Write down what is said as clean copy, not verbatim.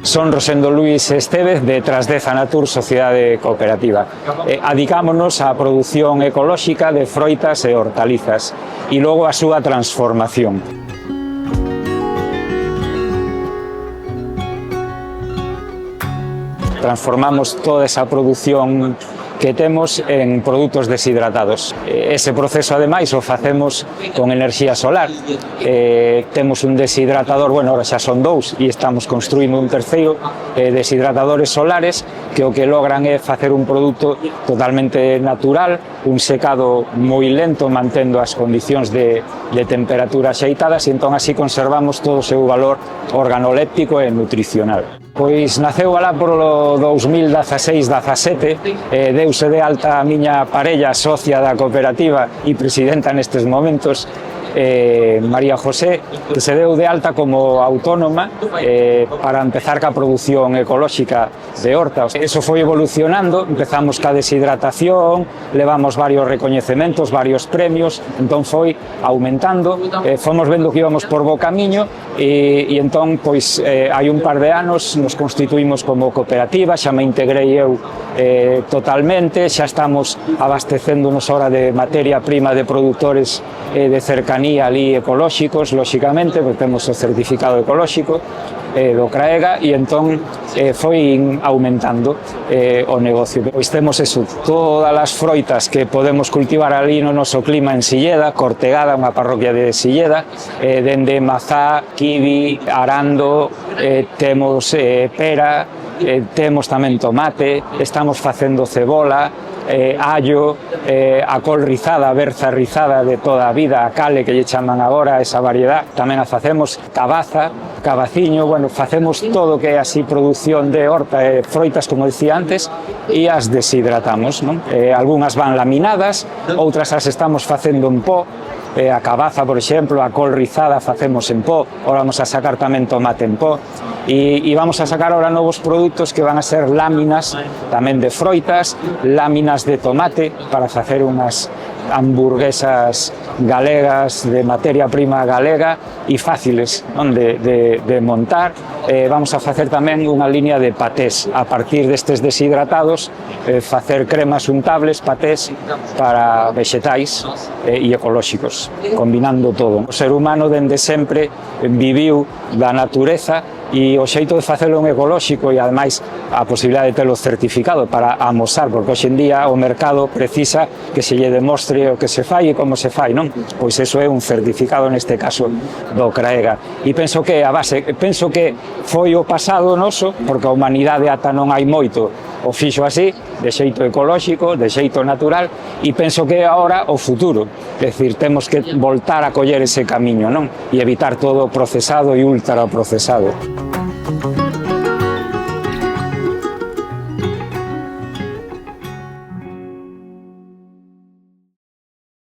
Son Rosendo Luis Estévez de Trasdeza Natur Sociedade Cooperativa. Adicámonos á produción ecolóxica de froitas e hortalizas e logo a súa transformación. Transformamos toda esa produción que temos en produtos deshidratados. Ese proceso, ademais, o facemos con enerxía solar. Temos un deshidratador, bueno, ahora xa son dous, e estamos construindo un terceiro, deshidratadores solares, que o que logran é facer un produto totalmente natural, un secado moi lento, mantendo as condicións de temperatura xeitadas, e entón así conservamos todo o seu valor organoléptico e nutricional. Pois naceu alá por o 2016-17, deuse de alta a miña parella, socia da cooperativa e presidenta nestes momentos, María José, que se deu de alta como autónoma para empezar ca produción ecolóxica de hortas. Eso foi evolucionando, empezamos ca deshidratación, levamos varios recoñecementos, varios premios, entón foi aumentando, fomos vendo que íbamos por bo camiño e entón, pois, hai un par de anos nos constituímos como cooperativa, xa me integrei eu totalmente, xa estamos abastecéndonos ahora de materia prima de produtores de cercanía ali ecolóxicos, lóxicamente, porque temos o certificado ecolóxico do CRAEGA e entón foi aumentando o negocio. Pois temos eso, todas as froitas que podemos cultivar ali no noso clima en Silleda, Cortegada, unha parroquia de Silleda, dende mazá, kiwi, arando, temos pera, temos tamén tomate, estamos facendo cebola, allo, a col rizada, a berza rizada de toda a vida, a cale que lle chaman agora, esa variedad, tamén a facemos cabaza, cabaciño, bueno, facemos todo que é así produción de horta e froitas, como dicía antes, e as deshidratamos, non? Algúnas van laminadas, outras as estamos facendo en pó, a cabaza, por exemplo, a col rizada facemos en pó, ahora vamos a sacar tamén tomate en pó, e vamos a sacar ahora novos produtos que van a ser láminas tamén de froitas, láminas de tomate para facer unhas hamburguesas galegas de materia prima galega e fáciles, non, de montar. Vamos a facer tamén unha línea de patés a partir destes deshidratados, facer cremas untables, patés para vexetais e ecolóxicos, combinando todo. O ser humano dende sempre viviu da natureza e o xeito de facelo en ecolóxico e ademais a posibilidade de telo certificado para amosar, porque hoxe en día o mercado precisa que se lle demostre o que se fai e como se fai, non? Pois eso é un certificado, neste caso, do CRAEGA. E penso que a base, penso que foi o pasado noso, porque a humanidade ata non hai moito o fixo así, de xeito ecolóxico, de xeito natural, e penso que é agora o futuro. É dicir, temos que voltar a coller ese camiño, non? E evitar todo o procesado e ultraprocesado.